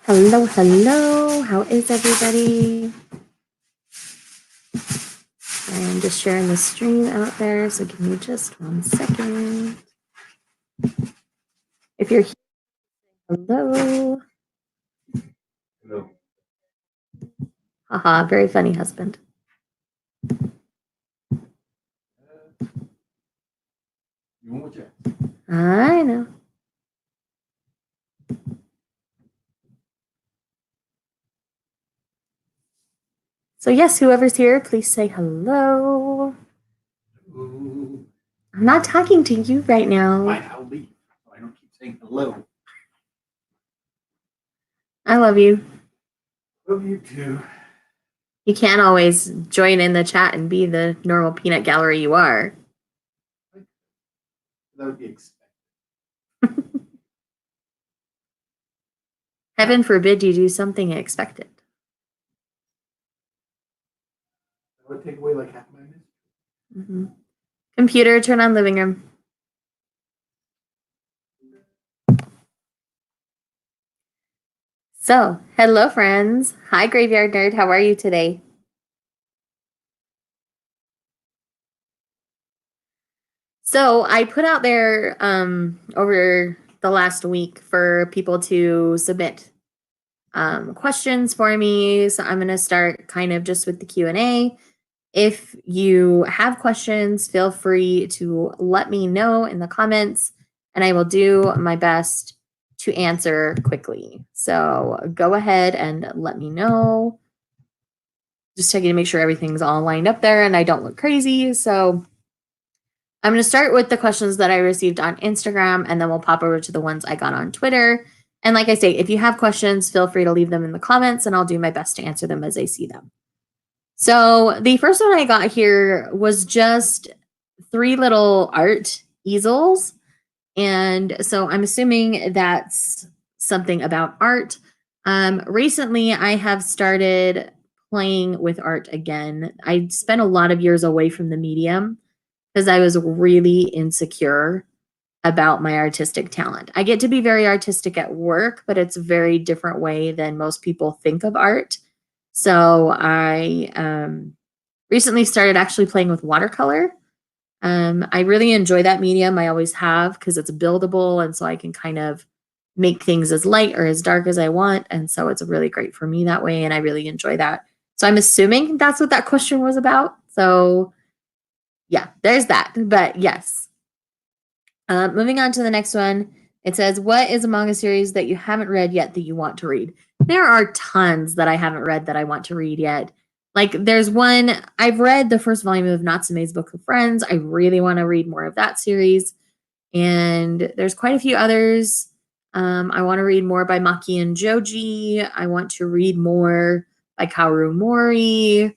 Hello, hello. How is everybody? I am just sharing the stream out there, so give me just 1 second. If you're here, hello. Hello. Haha, very funny husband. You want what? I know. So yes, whoever's here, please say hello. Ooh. I'm not talking to you right now. Fine, I'll leave. So I don't keep saying hello. I love you. Love you too. You can't always join in the chat and be the normal peanut gallery you are. That would be expected. Heaven forbid you do something expected. That would take away like half my minute. Mm-hmm. Computer, turn on living room. So, hello friends. Hi Graveyard Nerd, how are you today? So, I put out there over the last week for people to submit questions for me. So, I'm going to start kind of just with the Q&A. If you have questions, feel free to let me know in the comments and I will do my best to answer quickly. So go ahead and let me know. Just checking to make sure everything's all lined up there and I don't look crazy. So I'm going to start with the questions that I received on Instagram and then we'll pop over to the ones I got on Twitter. And like I say, if you have questions, feel free to leave them in the comments and I'll do my best to answer them as I see them. So the first one I got here was just 3 little art easels. And so I'm assuming that's something about art. Recently, I have started playing with art again. I spent a lot of years away from the medium because I was really insecure about my artistic talent. I get to be very artistic at work, but it's a very different way than most people think of art. So I recently started actually playing with watercolor. I really enjoy that medium. I always have because it's buildable, and so I can kind of make things as light or as dark as I want. And so it's really great for me that way, and I really enjoy that. So I'm assuming that's what that question was about. So yeah, there's that. But yes. Moving on to the next one. It says, what is a manga series that you haven't read yet that you want to read? There are tons that I haven't read that I want to read yet. Like there's one, I've read the first volume of Natsume's Book of Friends. I really want to read more of that series. And there's quite a few others. I want to read more by Maki and Joji. I want to read more by Kaoru Mori.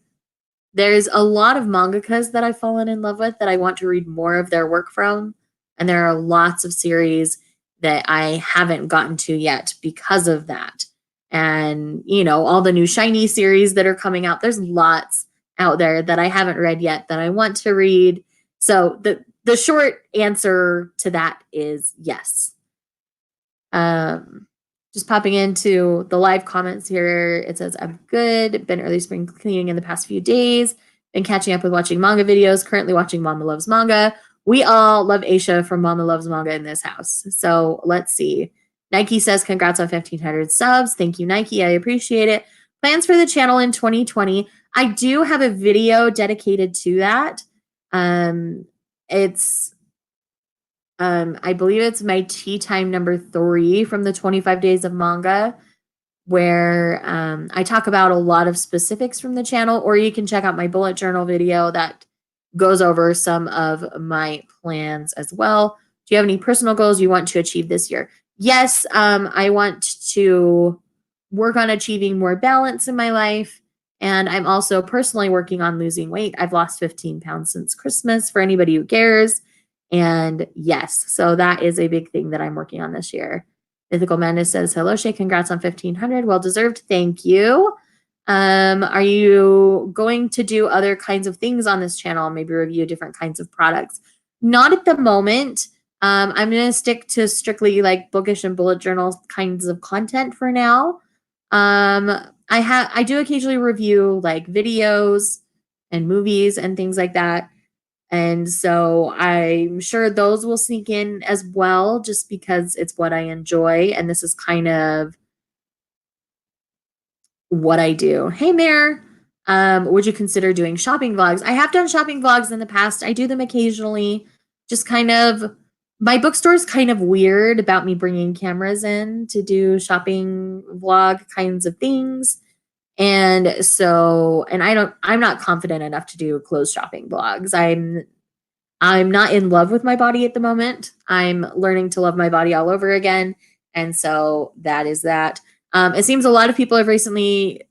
There's a lot of mangakas that I've fallen in love with that I want to read more of their work from. And there are lots of series that I haven't gotten to yet because of that. And, you know, all the new Shiny series that are coming out, there's lots out there that I haven't read yet that I want to read. So the short answer to that is yes. Just popping into the live comments here. It says, I'm good. Been early spring cleaning in the past few days. Been catching up with watching manga videos. Currently watching Mama Loves Manga. We all love Aisha from Mama Loves Manga in this house. So let's see. Nike says, congrats on 1,500 subs. Thank you, Nike. I appreciate it. Plans for the channel in 2020. I do have a video dedicated to that. I believe it's my tea time number 3 from the 25 days of manga, where I talk about a lot of specifics from the channel, or you can check out my bullet journal video that goes over some of my plans as well. Do you have any personal goals you want to achieve this year? Yes, I want to work on achieving more balance in my life. And I'm also personally working on losing weight. I've lost 15 pounds since Christmas for anybody who cares. And yes, so that is a big thing that I'm working on this year. Mythical Madness says, hello, Shay, congrats on 1,500. Well deserved. Thank you. Are you going to do other kinds of things on this channel? Maybe review different kinds of products? Not at the moment. I'm going to stick to strictly like bookish and bullet journal kinds of content for now. I do occasionally review like videos and movies and things like that. And so I'm sure those will sneak in as well, just because it's what I enjoy. And this is kind of what I do. Hey, Mayor, would you consider doing shopping vlogs? I have done shopping vlogs in the past. I do them occasionally. Just kind of, my bookstore's kind of weird about me bringing cameras in to do shopping vlog kinds of things. And so, and I'm not confident enough to do clothes shopping vlogs. I'm not in love with my body at the moment. I'm learning to love my body all over again. And so that is that. It seems a lot of people have recently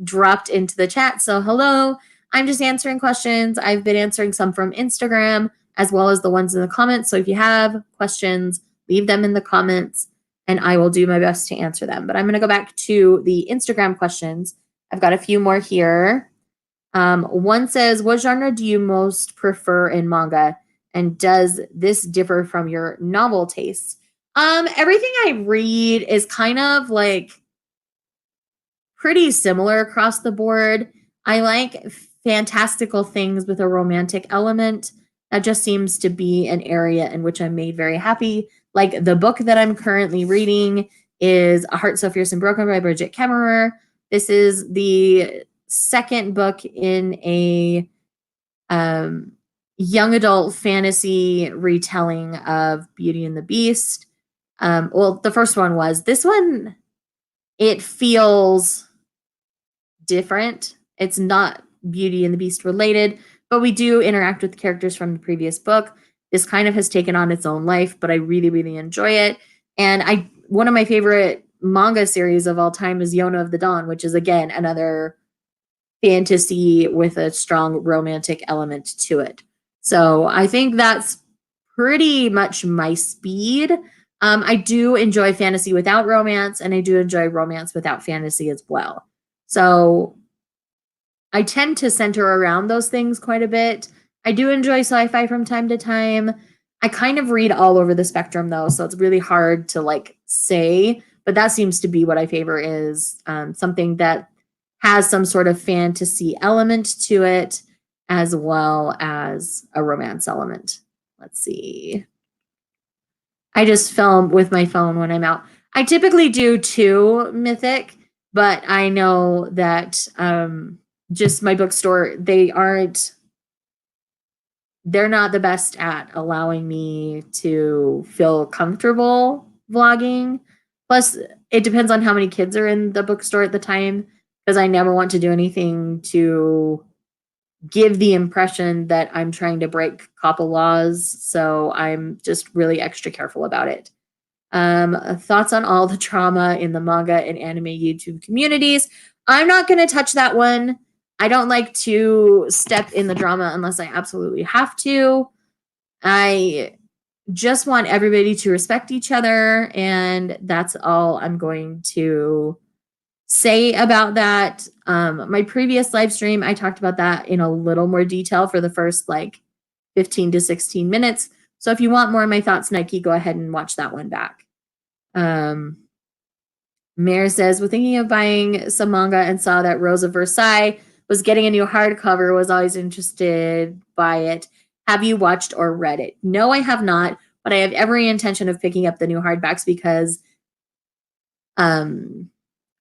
dropped into the chat. So, hello, I'm just answering questions. I've been answering some from Instagram as well as the ones in the comments. So, if you have questions, leave them in the comments and I will do my best to answer them. But I'm going to go back to the Instagram questions. I've got a few more here. One says, what genre do you most prefer in manga? And does this differ from your novel tastes? Everything I read is kind of like pretty similar across the board. I like fantastical things with a romantic element. That just seems to be an area in which I'm made very happy. Like the book that I'm currently reading is A Heart So Fierce and Broken by Bridget Kemmerer. This is the second book in a young adult fantasy retelling of Beauty and the Beast. Well, the first one was. This one, it feels different. It's not Beauty and the Beast related, but we do interact with characters from the previous book. This kind of has taken on its own life, but I really, really enjoy it. And one of my favorite manga series of all time is Yona of the Dawn, which is again another fantasy with a strong romantic element to it. So I think that's pretty much my speed. I do enjoy fantasy without romance, and I do enjoy romance without fantasy as well. So I tend to center around those things quite a bit. I do enjoy sci-fi from time to time. I kind of read all over the spectrum though, so it's really hard to like say, but that seems to be what I favor is something that has some sort of fantasy element to it as well as a romance element. Let's see. I just film with my phone when I'm out. I typically do 2 Mythic, but I know that just my bookstore, they're not the best at allowing me to feel comfortable vlogging. Plus, it depends on how many kids are in the bookstore at the time, because I never want to do anything to give the impression that I'm trying to break COPPA laws. So I'm just really extra careful about it. Thoughts on all the trauma in the manga and anime YouTube communities? I'm not going to touch that one. I don't like to step in the drama unless I absolutely have to. I just want everybody to respect each other, and that's all I'm going to say about that. My previous live stream, I talked about that in a little more detail for the first like 15 to 16 minutes. So if you want more of my thoughts, Nike, go ahead and watch that one back. Mayor says, we're thinking of buying some manga and saw that Rose of Versailles was getting a new hardcover, was always interested by it. Have you watched or read it? No, I have not, but I have every intention of picking up the new hardbacks because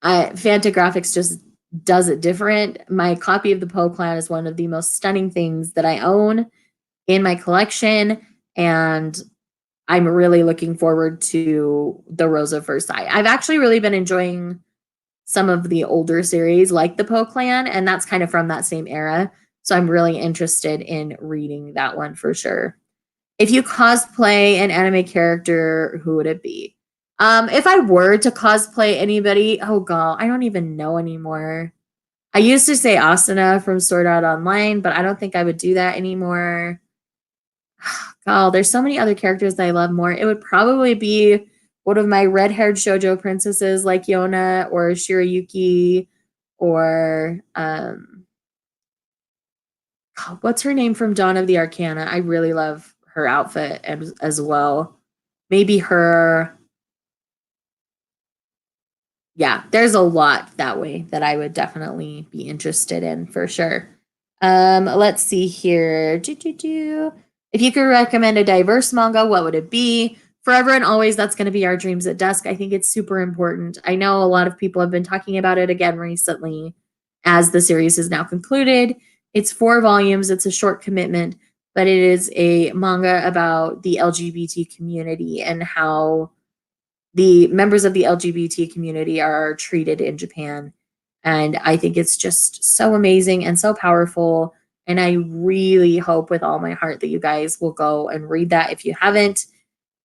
Fantagraphics just does it different. My copy of the Poe Clan is one of the most stunning things that I own in my collection, and I'm really looking forward to the Rose of Versailles. I've actually really been enjoying some of the older series like the Poe Clan, and that's kind of from that same era. So I'm really interested in reading that one for sure. If you cosplay an anime character, who would it be? If I were to cosplay anybody, oh god, I don't even know anymore. I used to say Asuna from Sword Art Online, but I don't think I would do that anymore. God, there's so many other characters that I love more. It would probably be one of my red-haired shoujo princesses like Yona or Shirayuki or what's her name from Dawn of the Arcana? I really love her outfit as well. Maybe her. yeah, there's a lot that way that I would definitely be interested in for sure. Let's see here. If you could recommend a diverse manga, what would it be? Forever and always, that's going to be Our Dreams at Dusk. I think it's super important. I know a lot of people have been talking about it again recently as the series is now concluded. It's 4 volumes, it's a short commitment, but it is a manga about the LGBT community and how the members of the LGBT community are treated in Japan. And I think it's just so amazing and so powerful. And I really hope with all my heart that you guys will go and read that if you haven't.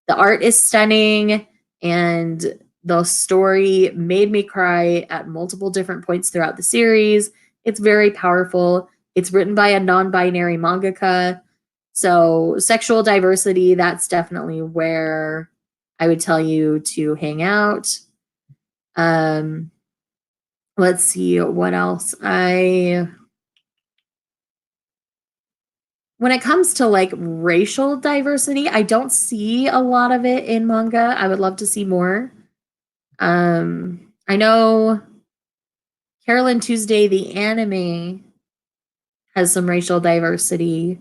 The art is stunning, and the story made me cry at multiple different points throughout the series. It's very powerful. It's written by a non-binary mangaka. So sexual diversity, that's definitely where I would tell you to hang out. Let's see what else. When it comes to like racial diversity, I don't see a lot of it in manga. I would love to see more. I know Carolyn Tuesday, the anime, has some racial diversity,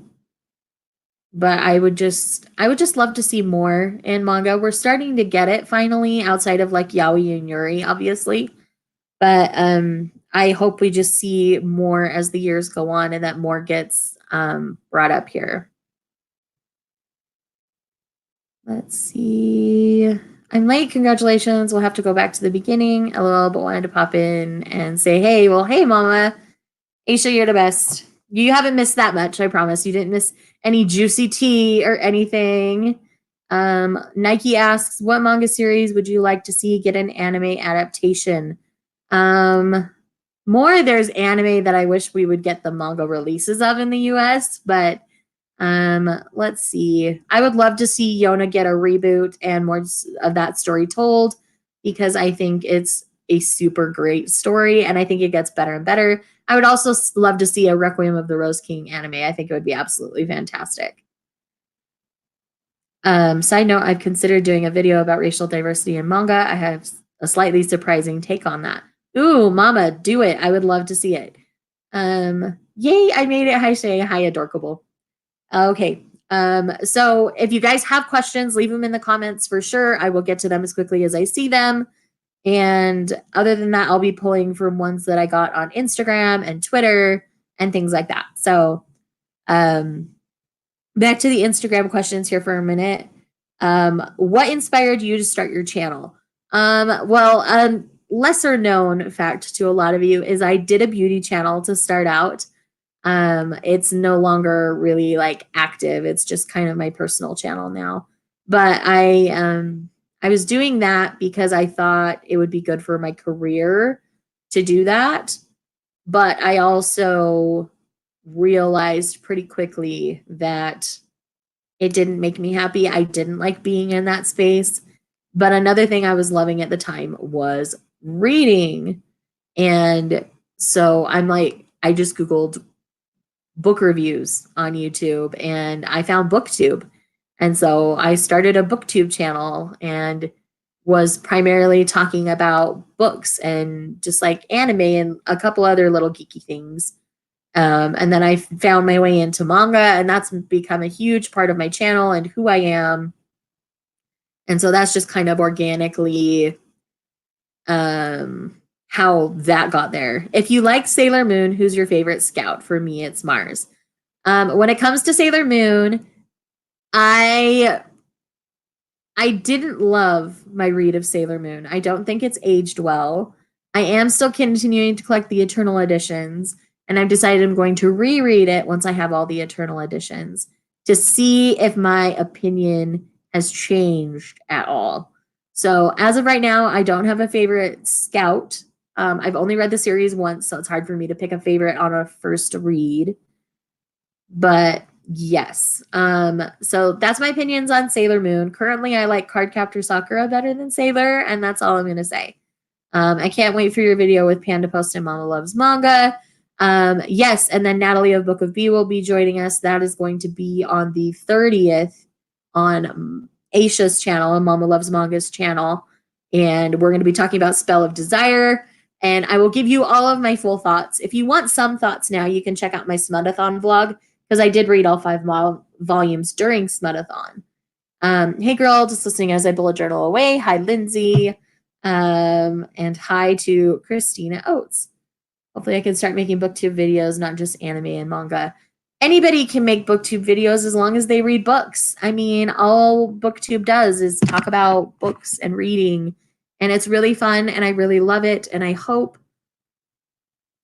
but I would just love to see more in manga. We're starting to get it finally, outside of like Yaoi and Yuri, obviously. But I hope we just see more as the years go on and that more gets brought up here. Let's see. I'm late. Congratulations. We'll have to go back to the beginning. LOL, but wanted to pop in and say, hey, well, hey, Mama. Aisha, you're the best. You haven't missed that much, I promise. You didn't miss any juicy tea or anything. Nike asks, what manga series would you like to see get an anime adaptation? More, there's anime that I wish we would get the manga releases of in the US, but let's see. I would love to see Yona get a reboot and more of that story told, because I think it's a super great story and I think it gets better and better. I would also love to see a Requiem of the Rose King anime. I think it would be absolutely fantastic. Side note, I've considered doing a video about racial diversity in manga. I have a slightly surprising take on that. Ooh, mama, do it. I would love to see it. Yay, I made it. Hi, Shay. Hi, Adorkable. Okay. So if you guys have questions, leave them in the comments for sure. I will get to them as quickly as I see them. And other than that, I'll be pulling from ones that I got on Instagram and Twitter and things like that. So back to the Instagram questions here for a minute. What inspired you to start your channel? Lesser known fact to a lot of you is I did a beauty channel to start out. It's no longer really like active. It's just kind of my personal channel now. But I was doing that because I thought it would be good for my career to do that. But I also realized pretty quickly that it didn't make me happy. I didn't like being in that space. But another thing I was loving at the time was reading. And so I'm like, I just Googled book reviews on YouTube and I found BookTube. And so I started a BookTube channel and was primarily talking about books and just like anime and a couple other little geeky things. And then I found my way into manga, and that's become a huge part of my channel and who I am. And so that's just kind of organically how that got there. If you like Sailor Moon, who's your favorite scout? For me, it's Mars. When it comes to Sailor Moon, I didn't love my read of Sailor Moon. I don't think it's aged well. I am still continuing to collect the Eternal editions, and I've decided I'm going to reread it once I have all the Eternal editions to see if my opinion has changed at all. So as of right now, I don't have a favorite scout. I've only read the series once, so it's hard for me to pick a favorite on a first read. But yes, so that's my opinions on Sailor Moon. Currently, I like Cardcaptor Sakura better than Sailor, and that's all I'm going to say. I can't wait for your video with Panda Post and Mama Loves Manga. Yes, and then Natalie of Book of B will be joining us. That is going to be on the 30th on Aisha's channel and Mama Loves Manga's channel. And we're going to be talking about Spell of Desire. And I will give you all of my full thoughts. If you want some thoughts now, you can check out my Smudathon vlog, because I did read all 5 volumes during Smudathon. Hey girl, just listening as I bullet journal away. Hi, Lindsay. And hi to Christina Oates. Hopefully I can start making booktube videos, not just anime and manga. Anybody can make booktube videos as long as they read books. I mean, all booktube does is talk about books and reading, and it's really fun, and I really love it, and I hope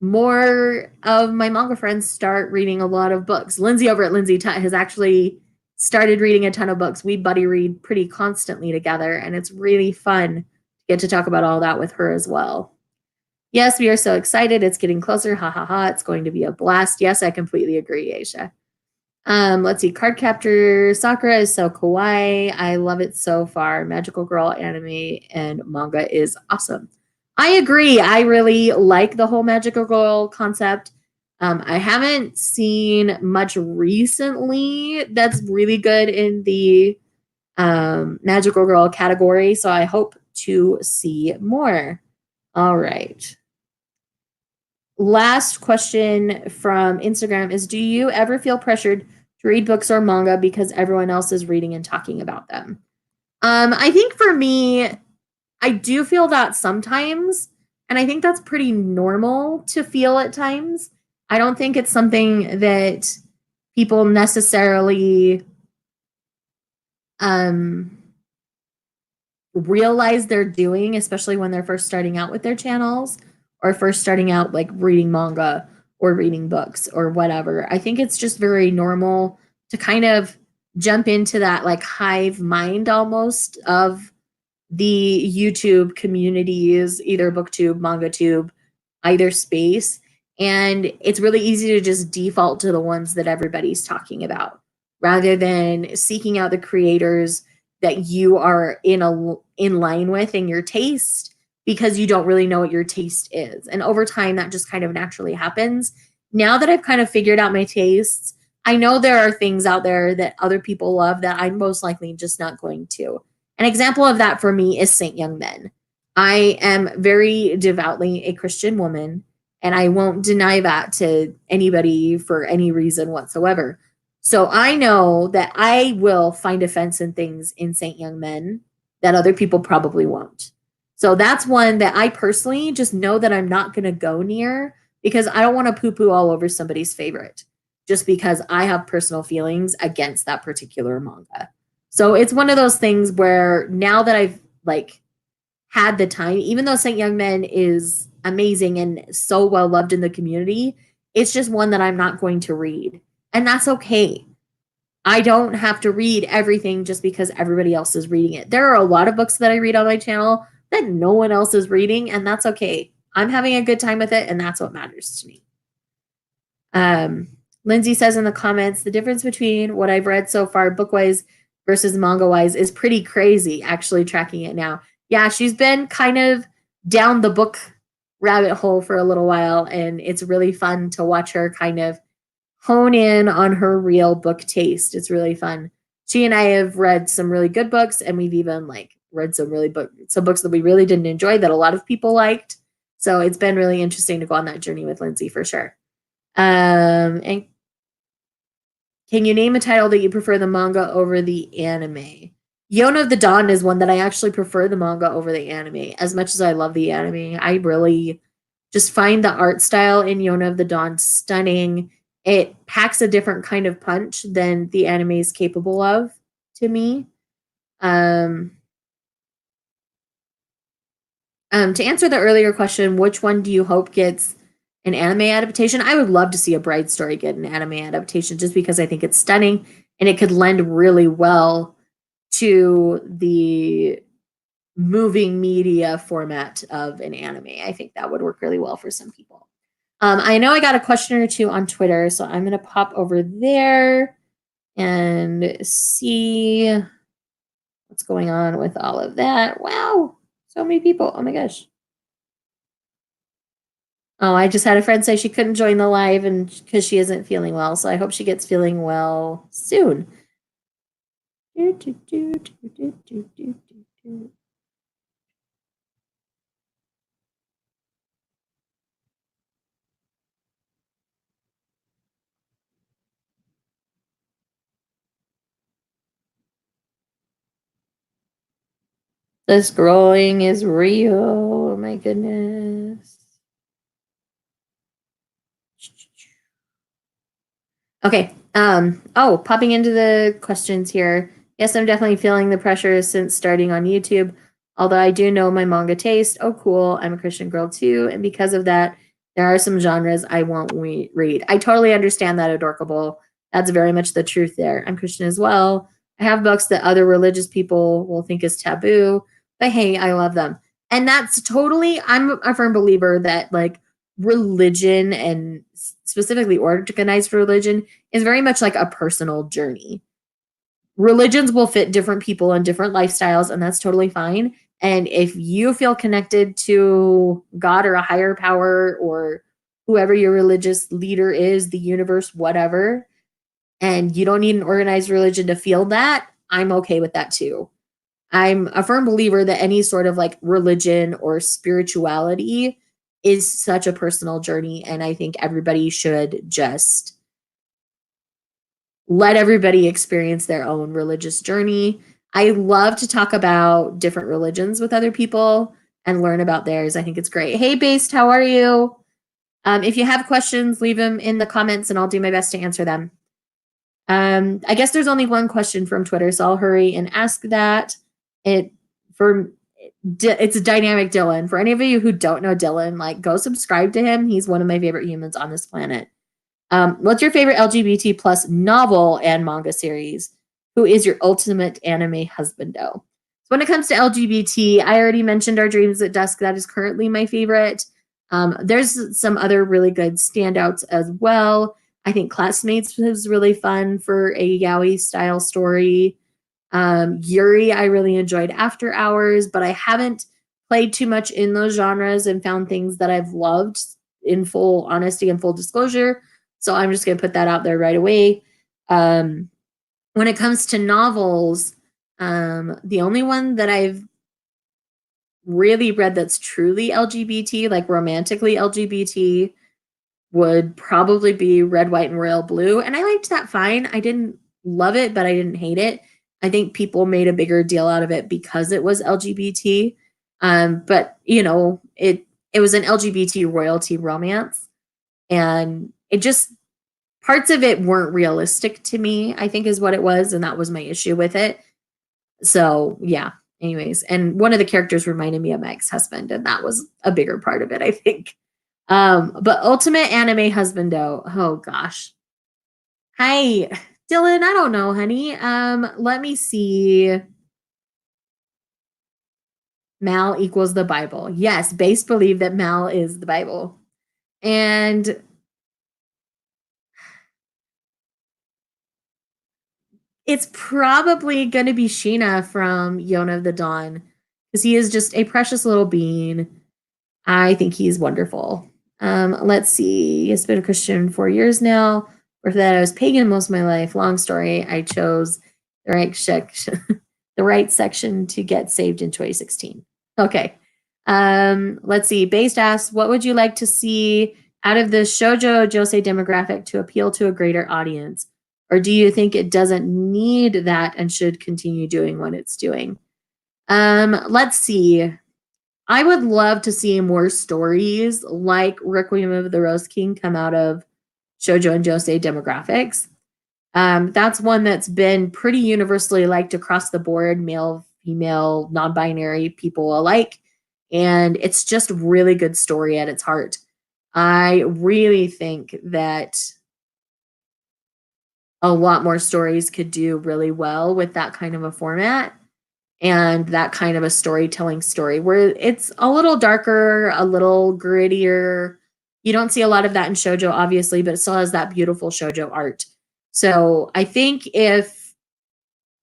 more of my manga friends start reading a lot of books. Lindsay over at Lindsay Tut has actually started reading a ton of books. We buddy read pretty constantly together, and it's really fun to get to talk about all that with her as well. Yes, we are so excited. It's getting closer. Ha ha ha. It's going to be a blast. Yes, I completely agree, Aisha. Let's see. Cardcaptor Sakura is so kawaii. I love it so far. Magical Girl anime and manga is awesome. I agree. I really like the whole Magical Girl concept. I haven't seen much recently that's really good in the Magical Girl category, so I hope to see more. All right. Last question from Instagram is, do you ever feel pressured to read books or manga because everyone else is reading and talking about them? I think for me, I do feel that sometimes, and I think that's pretty normal to feel at times. I don't think it's something that people necessarily realize they're doing, especially when they're first starting out with their channels or first starting out like reading manga or reading books or whatever. I think it's just very normal to kind of jump into that like hive mind almost of the YouTube communities, either booktube, manga tube, either space. And it's really easy to just default to the ones that everybody's talking about rather than seeking out the creators that you are in line with in your taste, because you don't really know what your taste is. And over time, that just kind of naturally happens. Now that I've kind of figured out my tastes, I know there are things out there that other people love that I'm most likely just not going to. An example of that for me is Saint Young Men. I am very devoutly a Christian woman, and I won't deny that to anybody for any reason whatsoever. So I know that I will find offense in things in Saint Young Men that other people probably won't. So that's one that I personally just know that I'm not going to go near, because I don't want to poo-poo all over somebody's favorite just because I have personal feelings against that particular manga. So it's one of those things where now that I've like had the time, even though Saint Young Men is amazing and so well loved in the community, it's just one that I'm not going to read. And that's okay. I don't have to read everything just because everybody else is reading it. There are a lot of books that I read on my channel that no one else is reading, and that's okay. I'm having a good time with it, and that's what matters to me. Lindsay says in the comments, the difference between what I've read so far book-wise versus manga-wise is pretty crazy, actually tracking it now. Yeah, she's been kind of down the book rabbit hole for a little while, and it's really fun to watch her kind of hone in on her real book taste. It's really fun. She and I have read some really good books, and we've even like read some books that we really didn't enjoy that a lot of people liked. So it's been really interesting to go on that journey with Lindsay for sure. And can you name a title that you prefer the manga over the anime? Yona of the Dawn is one that I actually prefer the manga over the anime. As much as I love the anime, I really just find the art style in Yona of the Dawn stunning. It packs a different kind of punch than the anime is capable of to me. To answer the earlier question, which one do you hope gets an anime adaptation? I would love to see A Bride Story get an anime adaptation just because I think it's stunning and it could lend really well to the moving media format of an anime. I think that would work really well for some people. I know I got a question or two on Twitter, so I'm going to pop over there and see what's going on with all of that. Wow, so many people. Oh my gosh. Oh, I just had a friend say she couldn't join the live and because she isn't feeling well, so I hope she gets feeling well soon. The scrolling is real. Oh my goodness. Okay. Popping into the questions here. Yes, I'm definitely feeling the pressure since starting on YouTube. Although I do know my manga taste. Oh, cool. I'm a Christian girl too. And because of that, there are some genres I won't read. I totally understand that, Adorkable. That's very much the truth there. I'm Christian as well. I have books that other religious people will think is taboo, but hey, I love them. And that's totally, I'm a firm believer that like religion and specifically organized religion is very much like a personal journey. Religions will fit different people and different lifestyles, and that's totally fine. And if you feel connected to God or a higher power or whoever your religious leader is, the universe, whatever, and you don't need an organized religion to feel that, I'm okay with that too. I'm a firm believer that any sort of like religion or spirituality is such a personal journey. And I think everybody should just let everybody experience their own religious journey. I love to talk about different religions with other people and learn about theirs. I think it's great. Hey, Based, how are you? If you have questions, leave them in the comments and I'll do my best to answer them. I guess there's only one question from Twitter, so I'll hurry and ask that. It's Dynamic Dylan. For any of you who don't know Dylan, like go subscribe to him. He's one of my favorite humans on this planet. What's your favorite LGBT plus novel and manga series? Who is your ultimate anime husbando? So when it comes to LGBT, I already mentioned Our Dreams at Dusk. That is currently my favorite. There's some other really good standouts as well. I think Classmates was really fun for a yaoi style story. Yuri, I really enjoyed After Hours, but I haven't played too much in those genres and found things that I've loved in full honesty and full disclosure. So I'm just going to put that out there right away. When it comes to novels, the only one that I've really read that's truly LGBT, like romantically LGBT, would probably be Red, White, and Royal Blue. And I liked that fine. I didn't love it, but I didn't hate it. I think people made a bigger deal out of it because it was LGBT. But you know, it was an LGBT royalty romance. And it just parts of it weren't realistic to me, I think is what it was, and that was my issue with it. So yeah, anyways, and one of the characters reminded me of my ex-husband, and that was a bigger part of it, I think. But ultimate anime husbando, oh gosh. Hi, Dylan, I don't know, honey. Let me see. Mal equals the Bible. Yes, base believe that Mal is the Bible. And it's probably going to be Sheena from Yona of the Dawn because he is just a precious little being. I think he's wonderful. Let's see. He's been a Christian 4 years now. For that, I was pagan most of my life. Long story. I chose the right section, the right section to get saved in 2016. Okay. Let's see. Based asks, what would you like to see out of the shoujo josei demographic to appeal to a greater audience? Or do you think it doesn't need that and should continue doing what it's doing? Let's see. I would love to see more stories like Requiem of the Rose King come out of shoujo and josei demographics. That's one that's been pretty universally liked across the board, male, female, non-binary people alike. And it's just really good story at its heart. I really think that a lot more stories could do really well with that kind of a format and that kind of a storytelling story where it's a little darker, a little grittier. You don't see a lot of that in shoujo, obviously, but it still has that beautiful shoujo art. So I think if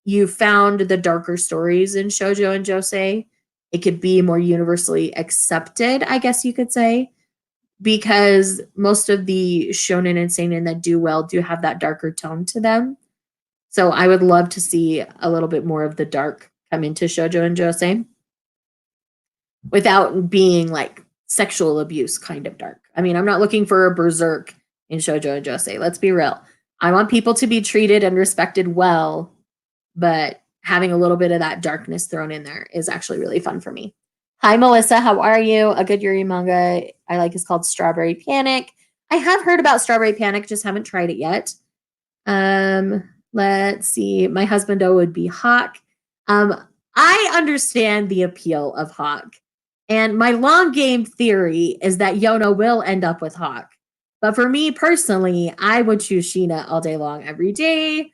you found the darker stories in shoujo and josei, it could be more universally accepted, I guess you could say, because most of the shonen and seinen that do well do have that darker tone to them. So I would love to see a little bit more of the dark come into shoujo and josei without being like sexual abuse kind of dark. I mean, I'm not looking for a berserk in shoujo and josei. Let's be real. I want people to be treated and respected well, but having a little bit of that darkness thrown in there is actually really fun for me. Hi, Melissa. How are you? A good Yuri manga I like is called Strawberry Panic. I have heard about Strawberry Panic, just haven't tried it yet. Let's see. My husband would be Hawk. I understand the appeal of Hawk. And my long game theory is that Yona will end up with Hawk. But for me personally, I would choose Sheena all day long, every day.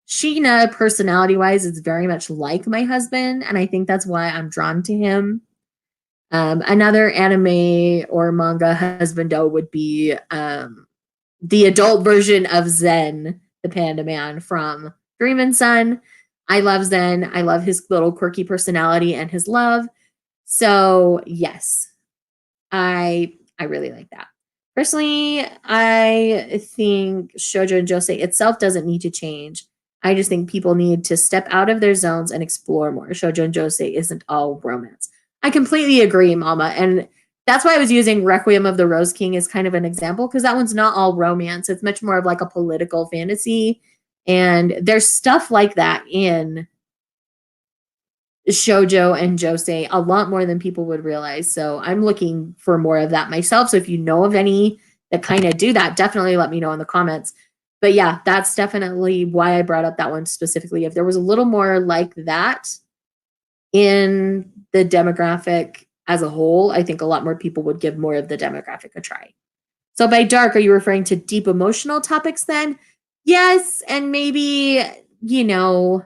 Sheena, personality-wise, is very much like my husband, and I think that's why I'm drawn to him. Another anime or manga husbando would be the adult version of Zen, the panda man from Dream and Sun. I love Zen. I love his little quirky personality and his love. So yes, I really like that. Personally, I think shoujo and josei itself doesn't need to change. I just think people need to step out of their zones and explore more. Shoujo and josei isn't all romance. I completely agree, Mama. And that's why I was using Requiem of the Rose King as kind of an example, because that one's not all romance. It's much more of like a political fantasy. And there's stuff like that in shoujo and josei a lot more than people would realize. So I'm looking for more of that myself. So if you know of any that kind of do that, definitely let me know in the comments. But yeah, that's definitely why I brought up that one specifically. If there was a little more like that in the demographic as a whole, I think a lot more people would give more of the demographic a try. So by dark, are you referring to deep emotional topics then? Yes, and maybe, you know,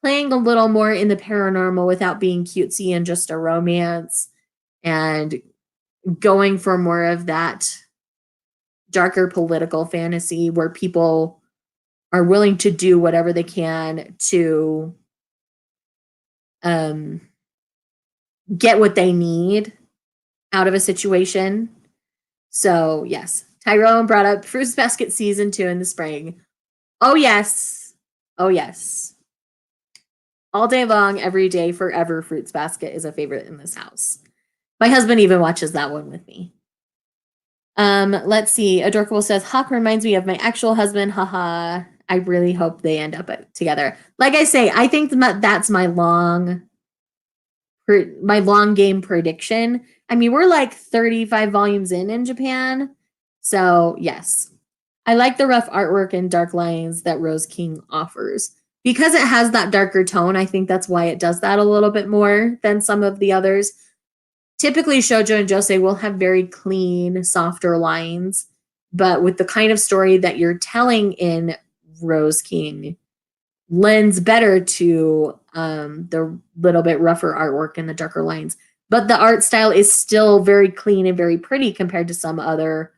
playing a little more in the paranormal without being cutesy and just a romance, and going for more of that darker political fantasy where people are willing to do whatever they can to get what they need out of a situation. So yes, Tyrone brought up Fruits Basket Season 2 in the spring. Oh yes. Oh yes. All day long, every day, forever, Fruits Basket is a favorite in this house. My husband even watches that one with me. Let's see. Adorkable says, Hawk reminds me of my actual husband. Haha. I really hope they end up together. Like I say, I think that's my long game prediction. I mean, we're like 35 volumes in Japan. So yes, I like the rough artwork and dark lines that Rose King offers. Because it has that darker tone, I think that's why it does that a little bit more than some of the others. Typically, shoujo and josei will have very clean, softer lines, but with the kind of story that you're telling in Rose King, lends better to the little bit rougher artwork and the darker lines. But the art style is still very clean and very pretty compared to some other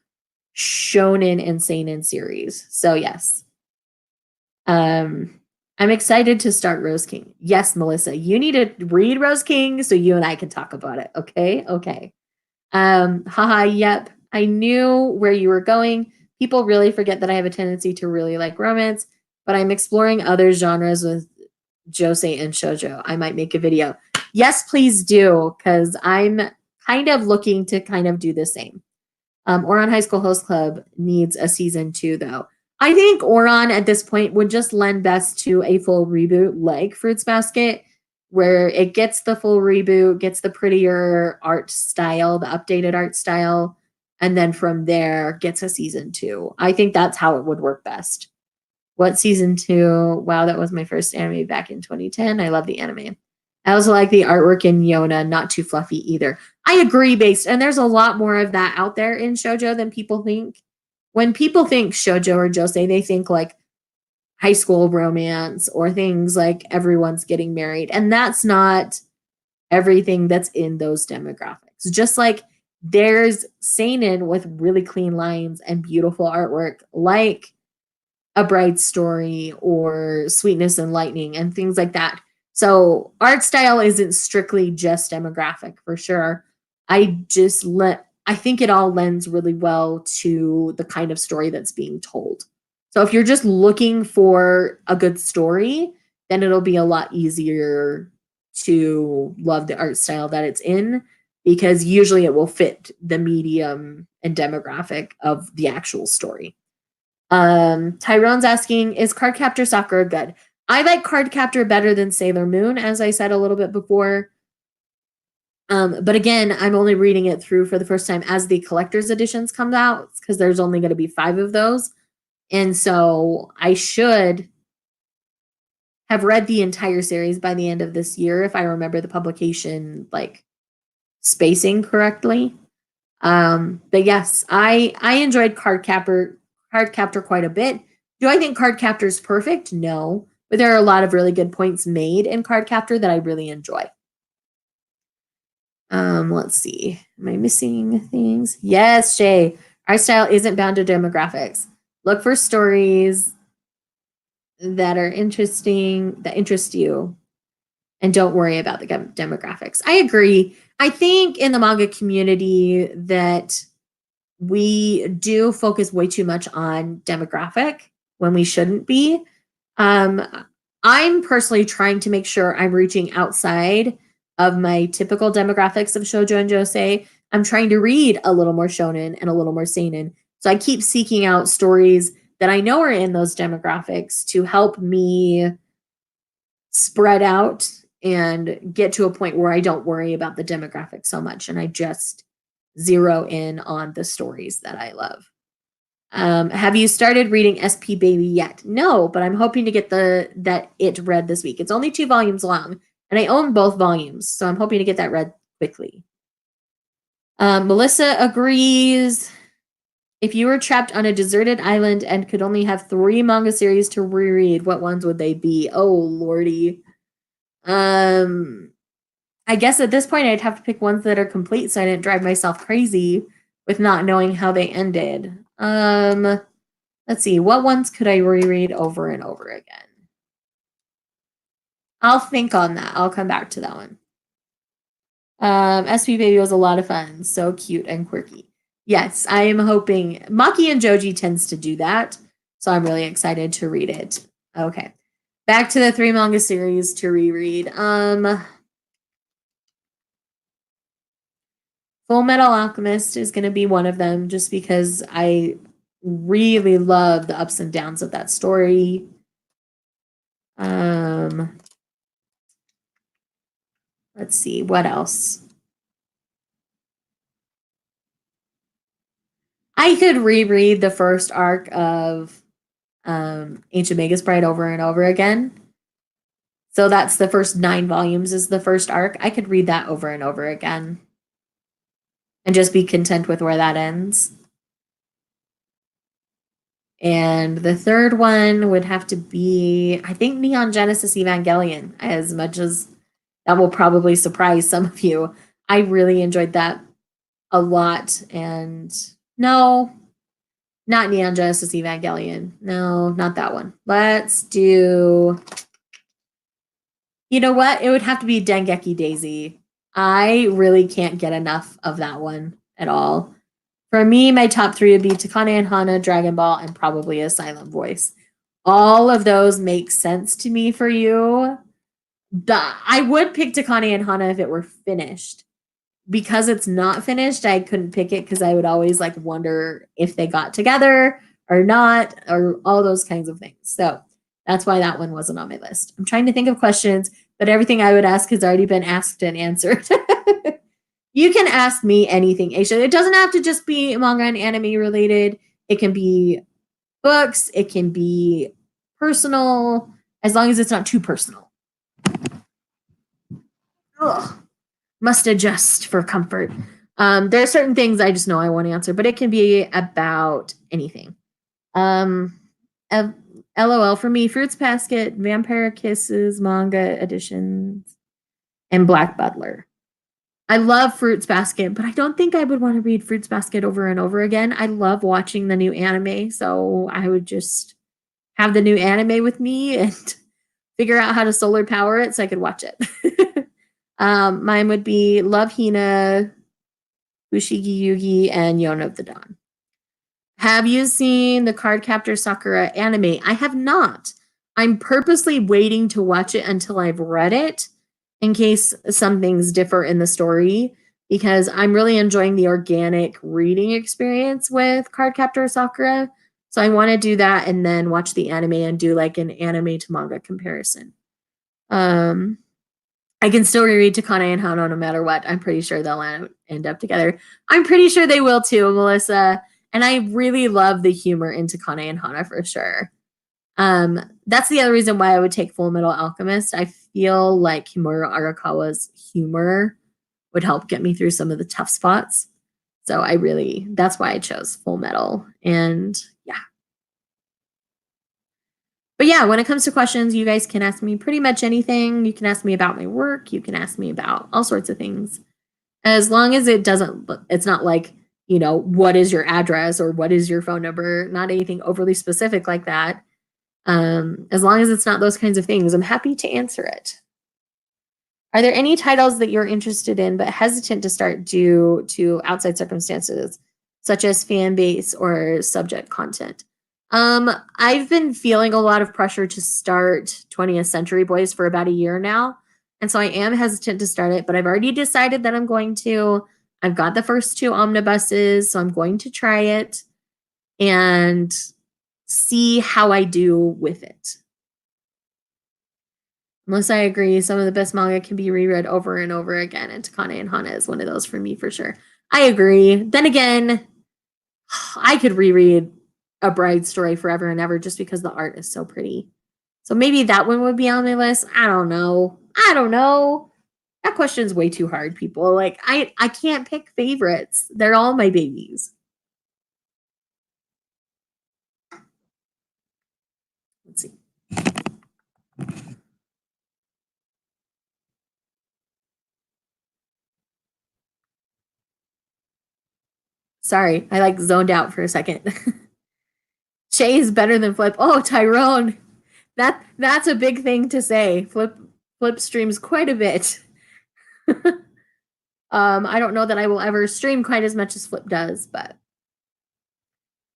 shonen and seinen series. So yes. I'm excited to start Rose King. Yes, Melissa, you need to read Rose King so you and I can talk about it. Okay? Okay. Haha, yep. I knew where you were going. People really forget that I have a tendency to really like romance, but I'm exploring other genres with josei and shoujo. I might make a video. Yes, please do, because I'm kind of looking to kind of do the same. Ouran High School Host Club needs a season 2, though. I think Ouran at this point would just lend best to a full reboot like Fruits Basket, where it gets the full reboot, gets the prettier art style, the updated art style, and then from there gets a season 2. I think that's how it would work best. What season 2? Wow, that was my first anime back in 2010. I love the anime. I also like the artwork in Yona, not too fluffy either. I agree, and there's a lot more of that out there in shoujo than people think. When people think shoujo or josei, they think like high school romance or things like everyone's getting married. And that's not everything that's in those demographics. Just like there's seinen with really clean lines and beautiful artwork, like A Bride's Story or Sweetness and Lightning and things like that. So art style isn't strictly just demographic for sure. I think it all lends really well to the kind of story that's being told. So if you're just looking for a good story, then it'll be a lot easier to love the art style that it's in, because usually it will fit the medium and demographic of the actual story. Tyrone's asking, is Cardcaptor Sakura good? I like Cardcaptor better than Sailor Moon, as I said a little bit before. But again, I'm only reading it through for the first time as the collector's editions come out, because there's only going to be 5 of those. And so I should have read the entire series by the end of this year, if I remember the publication like spacing correctly. But yes, I enjoyed Cardcaptor quite a bit. Do I think Cardcaptor is perfect? No, but there are a lot of really good points made in Cardcaptor that I really enjoy. Let's see. Am I missing things? Yes, Shay. Our style isn't bound to demographics. Look for stories that are interesting, that interest you, and don't worry about the demographics. I agree. I think in the manga community that we do focus way too much on demographic when we shouldn't be. I'm personally trying to make sure I'm reaching outside of my typical demographics of shoujo and josei. I'm trying to read a little more shonen and a little more seinen. So I keep seeking out stories that I know are in those demographics to help me spread out and get to a point where I don't worry about the demographics so much and I just zero in on the stories that I love. Have you started reading SP Baby yet? No, but I'm hoping to get that it read this week. It's only 2 volumes long, and I own both volumes, so I'm hoping to get that read quickly. Melissa agrees. If you were trapped on a deserted island and could only have 3 manga series to reread, what ones would they be? Oh, lordy. I guess at this point I'd have to pick ones that are complete so I didn't drive myself crazy with not knowing how they ended. Let's see, what ones could I reread over and over again? I'll think on that. I'll come back to that one. SP Baby was a lot of fun. So cute and quirky. Yes, I am hoping. Maki and Joji tends to do that, so I'm really excited to read it. Okay. Back to the 3 manga series to reread. Full Metal Alchemist is going to be one of them just because I really love the ups and downs of that story. Let's see, what else? I could reread the first arc of Ancient Magus Bride over and over again. So that's the first 9 volumes is the first arc. I could read that over and over again and just be content with where that ends. And the third one would have to be, I think, Neon Genesis Evangelion, as much as that will probably surprise some of you. I really enjoyed that a lot. And no, not Neon Genesis Evangelion. No, not that one. Let's do, you know what? It would have to be Dengeki Daisy. I really can't get enough of that one at all. For me, my top 3 would be Takane and Hana, Dragon Ball, and probably A Silent Voice. All of those make sense to me for you. I would pick Takane and Hana if it were finished. Because it's not finished, I couldn't pick it because I would always like wonder if they got together or not, or all those kinds of things. So that's why that one wasn't on my list. I'm trying to think of questions, but everything I would ask has already been asked and answered. You can ask me anything, Aisha. It doesn't have to just be manga and anime related. It can be books. It can be personal, as long as it's not too personal. Ugh. Must adjust for comfort. There are certain things I just know I won't answer, but it can be about anything. LOL for me, Fruits Basket, Vampire Kisses, manga editions, and Black Butler. I love Fruits Basket, but I don't think I would want to read Fruits Basket over and over again. I love watching the new anime, so I would just have the new anime with me and figure out how to solar power it so I could watch it. Mine would be Love Hina, Fushigi Yugi, and Yona of the Dawn. Have you seen the Cardcaptor Sakura anime? I have not. I'm purposely waiting to watch it until I've read it in case some things differ in the story, because I'm really enjoying the organic reading experience with Cardcaptor Sakura. So I want to do that and then watch the anime and do like an anime to manga comparison. I can still reread Takane and Hano no matter what. I'm pretty sure they'll end up together. I'm pretty sure they will too, Melissa. And I really love the humor in Takane and Hana for sure. That's the other reason why I would take Full Metal Alchemist. I feel like Himuro Arakawa's humor would help get me through some of the tough spots. So that's why I chose Full Metal. And yeah. But yeah, when it comes to questions, you guys can ask me pretty much anything. You can ask me about my work. You can ask me about all sorts of things. As long as it's not like, what is your address or what is your phone number? Not anything overly specific like that. As long as it's not those kinds of things, I'm happy to answer it. Are there any titles that you're interested in but hesitant to start due to outside circumstances, such as fan base or subject content? I've been feeling a lot of pressure to start 20th Century Boys for about a year now. And so I am hesitant to start it, but I've already decided that I'm going to. I've got the first 2 omnibuses, so I'm going to try it and see how I do with it. Unless I agree, some of the best manga can be reread over and over again, and Takane and Hana is one of those for me for sure. I agree. Then again, I could reread A Bride's Story forever and ever just because the art is so pretty. So maybe that one would be on my list. I don't know. That question's way too hard, people. Like, I can't pick favorites. They're all my babies. Let's see. Sorry, I zoned out for a second. Shay is better than Flip. Oh, Tyrone. That's a big thing to say. Flip streams quite a bit. I don't know that I will ever stream quite as much as Flip does, but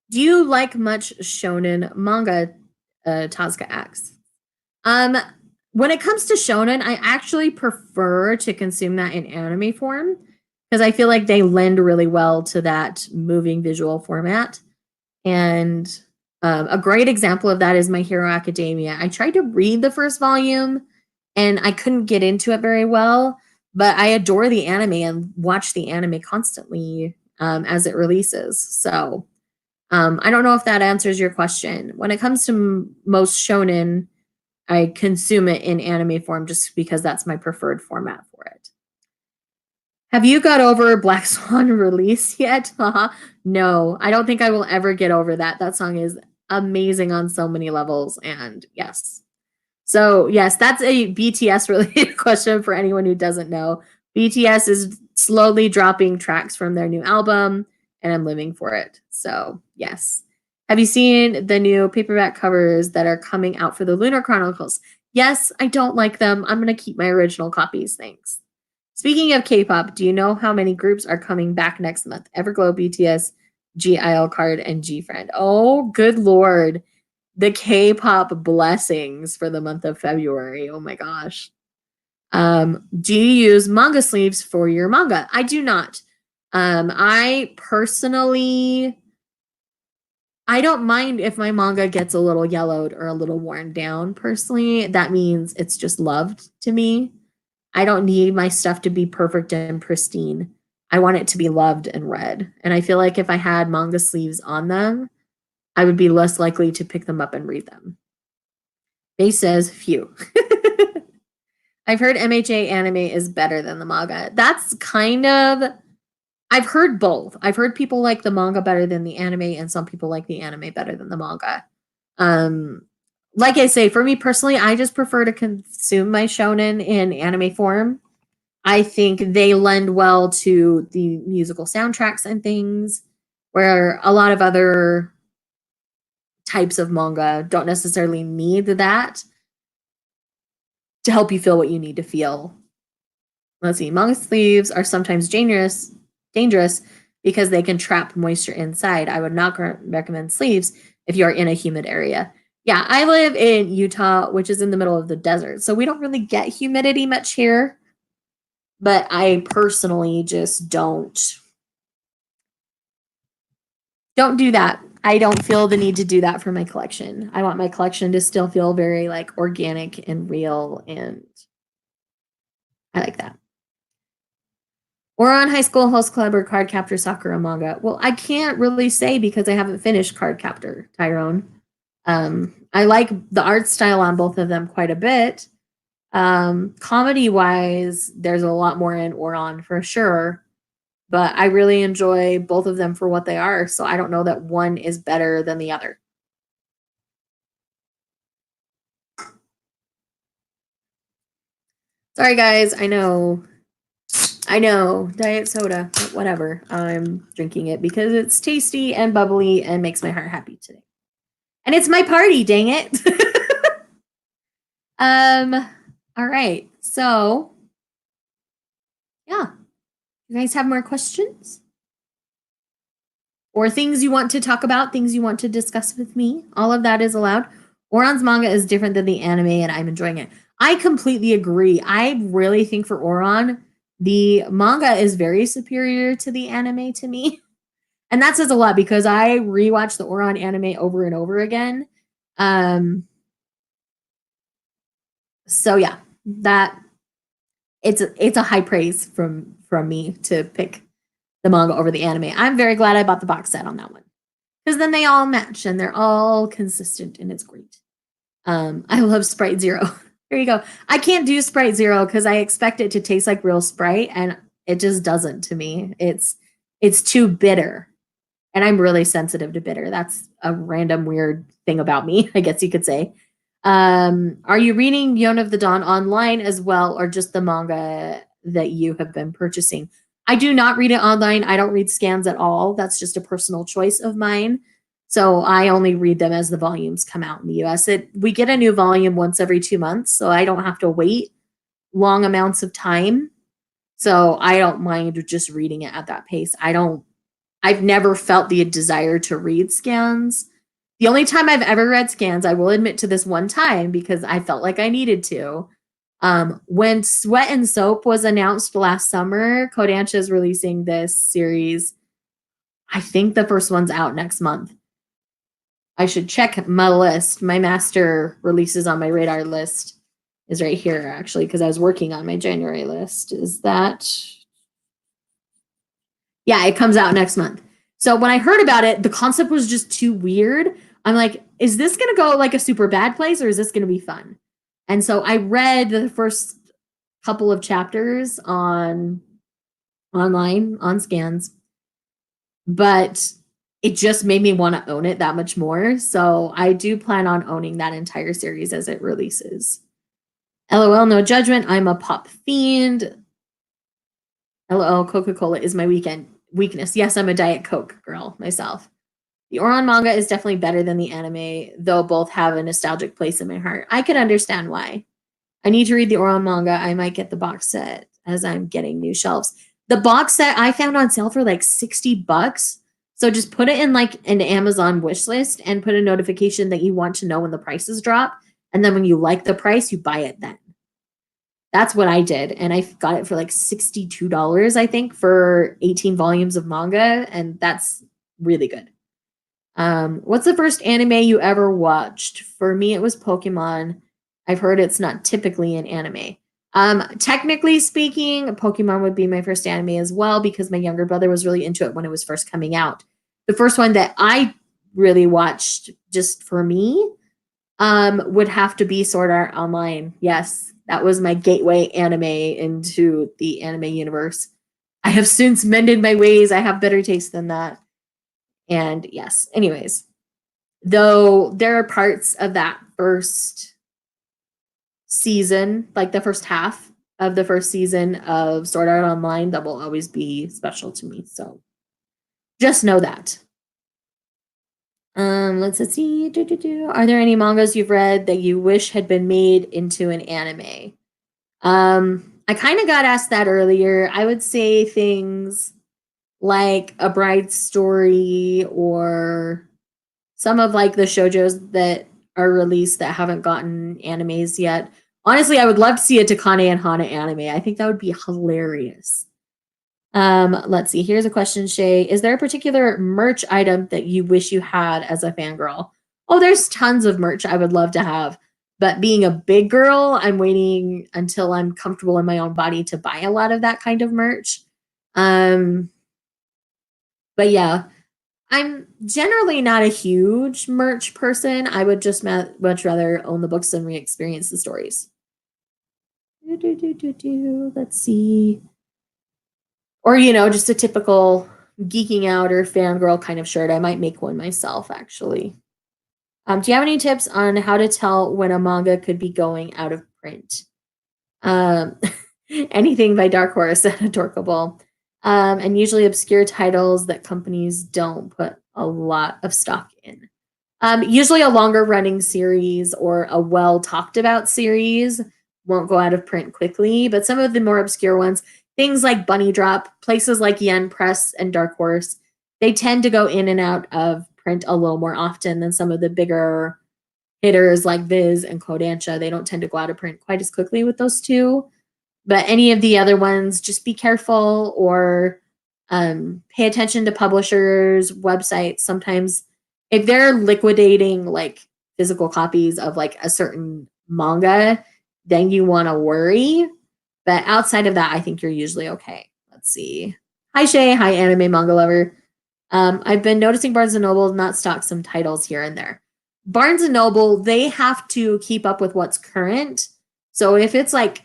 do you like much shonen manga, Tazka asks? When it comes to shonen, I actually prefer to consume that in anime form because I feel like they lend really well to that moving visual format. And a great example of that is My Hero Academia. I tried to read the first volume and I couldn't get into it very well, but I adore the anime and watch the anime constantly as it releases. So I don't know if that answers your question. When it comes to most shonen, I consume it in anime form just because that's my preferred format for it. Have you got over Black Swan release yet? No, I don't think I will ever get over that. That song is amazing on so many levels, and yes. So yes, that's a BTS related question for anyone who doesn't know. BTS is slowly dropping tracks from their new album, and I'm living for it. So yes. Have you seen the new paperback covers that are coming out for the Lunar Chronicles? Yes, I don't like them. I'm going to keep my original copies, thanks. Speaking of K-pop, do you know how many groups are coming back next month? Everglow, BTS, GIL Card, and GFriend. Oh, good Lord. The K-pop blessings for the month of February. Oh my gosh. Do you use manga sleeves for your manga? I do not. I personally, I don't mind if my manga gets a little yellowed or a little worn down. Personally, that means it's just loved to me. I don't need my stuff to be perfect and pristine. I want it to be loved and read. And I feel like if I had manga sleeves on them, I would be less likely to pick them up and read them. Base says, phew. I've heard MHA anime is better than the manga. That's kind of, I've heard both. I've heard people like the manga better than the anime, and some people like the anime better than the manga. Like I say, for me personally, I just prefer to consume my shonen in anime form. I think they lend well to the musical soundtracks and things, where a lot of other types of manga don't necessarily need that to help you feel what you need to feel. Let's see. Manga sleeves are sometimes dangerous because they can trap moisture inside. I would not recommend sleeves if you are in a humid area. Yeah, I live in Utah, which is in the middle of the desert, so we don't really get humidity much here. But I personally just don't do that. I don't feel the need to do that for my collection. I want my collection to still feel very like organic and real, and I like that. Or on High School Host Club or Card Captor Sakura manga. Well, I can't really say because I haven't finished Card Captor, Tyrone. I like the art style on both of them quite a bit. Comedy wise, there's a lot more in Oran for sure, but I really enjoy both of them for what they are. So I don't know that one is better than the other. Sorry, guys. I know, diet soda, but whatever. I'm drinking it because it's tasty and bubbly and makes my heart happy today. And it's my party, dang it. All right. So, yeah. You guys have more questions? Or things you want to talk about, things you want to discuss with me? All of that is allowed. Oran's manga is different than the anime, and I'm enjoying it. I completely agree. I really think for Oran, the manga is very superior to the anime to me. And that says a lot because I rewatched the Oran anime over and over again. So yeah, that it's a high praise from me to pick the manga over the anime. I'm very glad I bought the box set on that one because then they all match and they're all consistent and it's great. I love Sprite Zero. Here you go. I can't do Sprite Zero because I expect it to taste like real Sprite and it just doesn't to me. It's too bitter. And I'm really sensitive to bitter. That's a random weird thing about me, I guess you could say. Are you reading Yon of the Dawn online as well, or just the manga that you have been purchasing? I do not read it online. I don't read scans at all. That's just a personal choice of mine. So I only read them as the volumes come out in the US. We get a new volume once every 2 months, so I don't have to wait long amounts of time. So I don't mind just reading it at that pace. I've never felt the desire to read scans. The only time I've ever read scans, I will admit to this one time because I felt like I needed to. When Sweat and Soap was announced last summer, Kodansha is releasing this series. I think the first one's out next month. I should check my list. My master releases on my radar list is right here, actually, because I was working on my January list. Is that? Yeah, it comes out next month. So when I heard about it, the concept was just too weird. I'm like, is this going to go like a super bad place or is this going to be fun? And so I read the first couple of chapters online on scans, but it just made me want to own it that much more. So I do plan on owning that entire series as it releases. LOL, no judgment. I'm a pop fiend. LOL, Coca-Cola is my weakness. Yes, I'm a Diet Coke girl myself. The Oran manga is definitely better than the anime, though both have a nostalgic place in my heart. I could understand why. I need to read the Oran manga. I might get the box set as I'm getting new shelves. The box set I found on sale for like $60. So just put it in like an Amazon wish list and put a notification that you want to know when the prices drop. And then when you like the price, you buy it then. That's what I did. And I got it for like $62, I think, for 18 volumes of manga. And that's really good. What's the first anime you ever watched? For me, it was Pokemon. I've heard it's not typically an anime. Technically speaking, Pokemon would be my first anime as well because my younger brother was really into it when it was first coming out. The first one that I really watched just for me would have to be Sword Art Online. Yes, that was my gateway anime into the anime universe. I have since mended my ways. I have better taste than that. And yes, anyways, though there are parts of that first season, like the first half of the first season of Sword Art Online, that will always be special to me. So just know that. Let's see. Are there any mangas you've read that you wish had been made into an anime? I kind of got asked that earlier. I would say things like A Bride's Story or some of like the shoujos that are released that haven't gotten animes yet. Honestly, I would love to see a Takane and Hana anime. I think that would be hilarious. Let's see. Here's a question, Shay. Is there a particular merch item that you wish you had as a fangirl? Oh, there's tons of merch I would love to have. But being a big girl, I'm waiting until I'm comfortable in my own body to buy a lot of that kind of merch. But yeah, I'm generally not a huge merch person. I would just much rather own the books and re-experience the stories. Let's see. Or, just a typical geeking out or fangirl kind of shirt. I might make one myself, actually. Do you have any tips on how to tell when a manga could be going out of print? Um, anything by Dark Horse and Adorkable. And usually obscure titles that companies don't put a lot of stock in. Usually a longer running series or a well talked about series won't go out of print quickly, but some of the more obscure ones, things like Bunny Drop, places like Yen Press and Dark Horse, they tend to go in and out of print a little more often than some of the bigger hitters like Viz and Kodansha. They don't tend to go out of print quite as quickly with those two. But any of the other ones, just be careful or pay attention to publishers' websites. Sometimes if they're liquidating like physical copies of like a certain manga, then you want to worry. But outside of that, I think you're usually okay. Let's see. Hi Shay, hi anime manga lover. I've been noticing Barnes & Noble not stock some titles here and there. Barnes & Noble, they have to keep up with what's current. So if it's like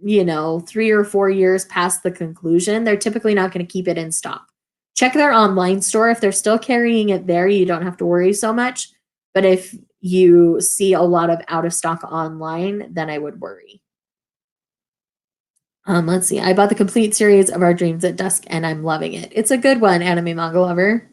3 or 4 years past the conclusion, they're typically not going to keep it in stock. Check their online store. If they're still carrying it there, you don't have to worry so much. But if you see a lot of out of stock online, then I would worry. Let's see. I bought the complete series of Our Dreams at Dusk and I'm loving it. It's a good one, anime manga lover.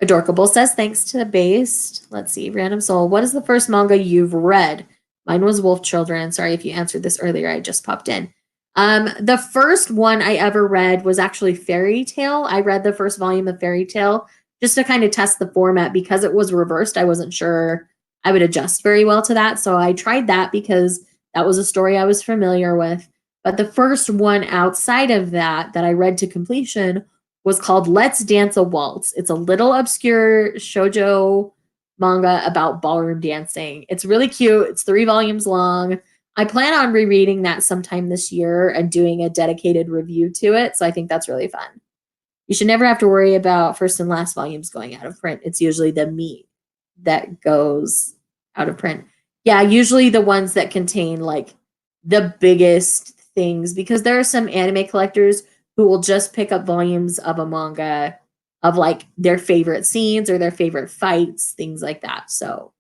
Adorkable says, thanks to the base. Let's see. Random Soul. What is the first manga you've read? Mine was Wolf Children. Sorry if you answered this earlier. I just popped in. The first one I ever read was actually Fairy Tail. I read the first volume of Fairy Tail just to kind of test the format because it was reversed. I wasn't sure I would adjust very well to that. So I tried that because that was a story I was familiar with. But the first one outside of that I read to completion was called Let's Dance a Waltz. It's a little obscure shoujo manga about ballroom dancing. It's really cute. It's 3 volumes long. I plan on rereading that sometime this year and doing a dedicated review to it. So I think that's really fun. You should never have to worry about first and last volumes going out of print. It's usually the meat that goes out of print. Yeah, usually the ones that contain like the biggest things, because there are some anime collectors who will just pick up volumes of a manga of like their favorite scenes or their favorite fights, things like that. So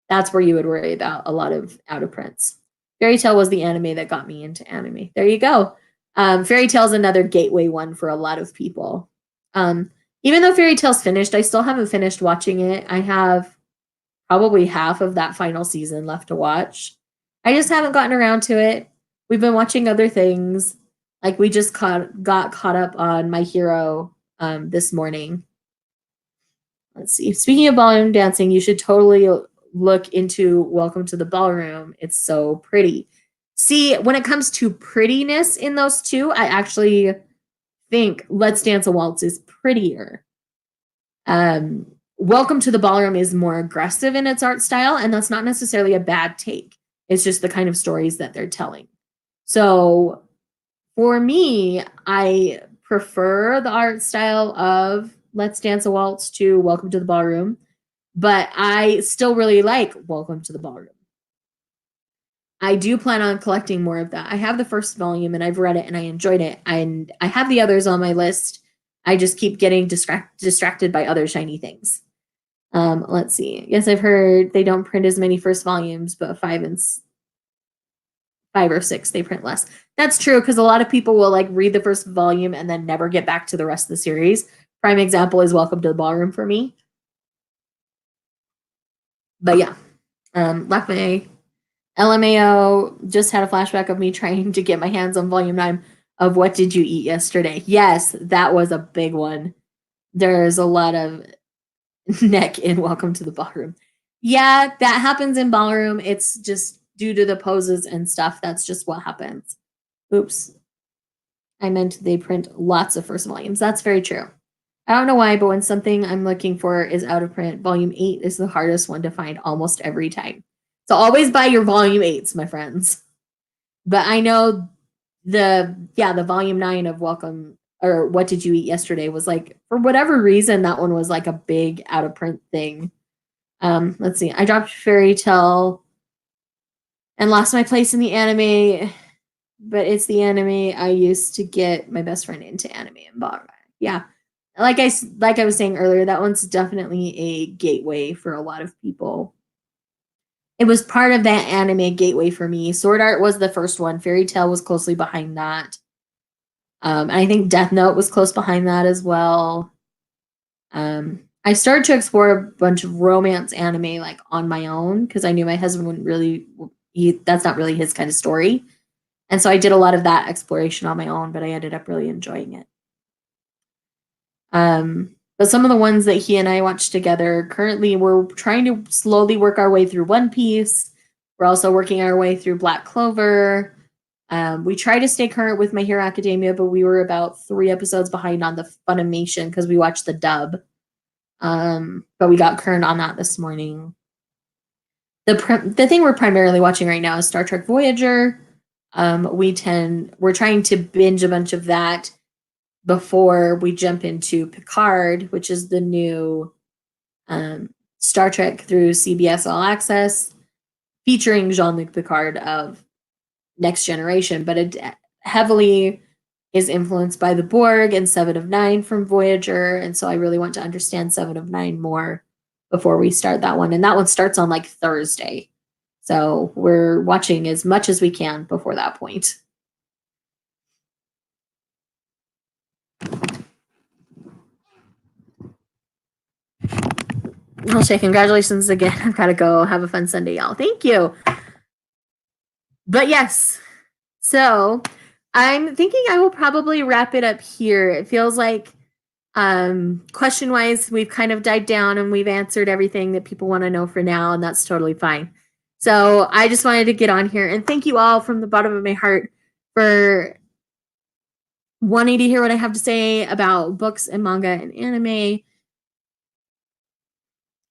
that's where you would worry about a lot of out of prints. Fairy Tail was the anime that got me into anime. There you go. Fairy Tail is another gateway one for a lot of people. Even though Fairy Tail's finished, I still haven't finished watching it. I have probably half of that final season left to watch. I just haven't gotten around to it. We've been watching other things. Like we just got caught up on My Hero this morning. Let's see. Speaking of ballroom dancing, you should totally look into Welcome to the Ballroom. It's so pretty. See, when it comes to prettiness in those two, I actually think Let's Dance a Waltz is prettier. Welcome to the Ballroom is more aggressive in its art style, and that's not necessarily a bad take. It's just the kind of stories that they're telling. So for me, I prefer the art style of Let's Dance a Waltz to Welcome to the Ballroom, but I still really like Welcome to the Ballroom. I do plan on collecting more of that. I have the first volume and I've read it and I enjoyed it, and I have the others on my list. I just keep getting distracted by other shiny things. Let's see. Yes, I've heard they don't print as many first volumes, but 5 or 6 they print less. That's true because a lot of people will like read the first volume and then never get back to the rest of the series. Prime example is Welcome to the Ballroom for me. But yeah, LMAO just had a flashback of me trying to get my hands on volume 9 of What Did You Eat Yesterday? Yes, that was a big one. There's a lot of neck in Welcome to the Ballroom. Yeah, that happens in Ballroom. It's just due to the poses and stuff. That's just what happens. Oops. I meant they print lots of first volumes. That's very true. I don't know why, but when something I'm looking for is out of print, volume 8 is the hardest one to find almost every time. So always buy your volume 8s, my friends. But I know the volume 9 of Welcome or What Did You Eat Yesterday was like, for whatever reason, that one was like a big out of print thing. Let's see. I dropped Fairy Tale and lost my place in the anime, but it's the anime I used to get my best friend into anime and manga. Yeah. Like I was saying earlier, that one's definitely a gateway for a lot of people. It was part of that anime gateway for me. Sword Art was the first one. Fairy Tale was closely behind that. And I think Death Note was close behind that as well. I started to explore a bunch of romance anime like on my own because I knew my husband wouldn't really. That's not really his kind of story, and so I did a lot of that exploration on my own. But I ended up really enjoying it. But some of the ones that he and I watched together currently, we're trying to slowly work our way through One Piece. We're also working our way through Black Clover. We try to stay current with My Hero Academia, but we were about 3 episodes behind on the Funimation because we watched the dub. But we got current on that this morning. The thing we're primarily watching right now is Star Trek Voyager. We're trying to binge a bunch of that before we jump into Picard, which is the new Star Trek through CBS All Access, featuring Jean-Luc Picard of Next Generation, but it heavily is influenced by the Borg and Seven of Nine from Voyager, and so I really want to understand Seven of Nine more before we start that one. And that one starts on like Thursday, so we're watching as much as we can before that point. I'll say congratulations again. I've got to go. Have a fun Sunday, y'all. Thank you. But yes, so I'm thinking I will probably wrap it up here. It feels like question wise, we've kind of died down and we've answered everything that people want to know for now, and that's totally fine. So I just wanted to get on here and thank you all from the bottom of my heart for wanting to hear what I have to say about books and manga and anime.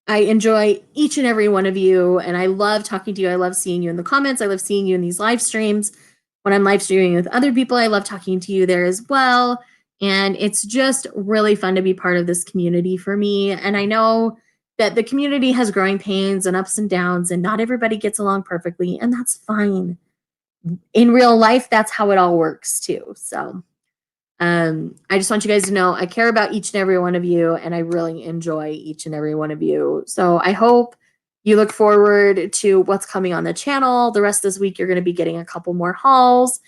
I enjoy each and every one of you, and I love talking to you. I love seeing you in the comments. I love seeing you in these live streams. When I'm live streaming with other people, I love talking to you there as well. And it's just really fun to be part of this community for me. And I know that the community has growing pains and ups and downs, and not everybody gets along perfectly, and that's fine. In real life, that's how it all works too. So I just want you guys to know I care about each and every one of you, and I really enjoy each and every one of you. So I hope you look forward to what's coming on the channel. The rest of this week, you're going to be getting a couple more hauls.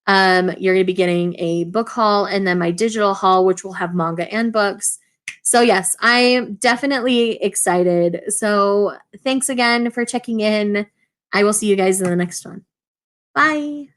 You're going to be getting a book haul and then my digital haul, which will have manga and books. So yes, I'm definitely excited. So thanks again for checking in. I will see you guys in the next one. Bye.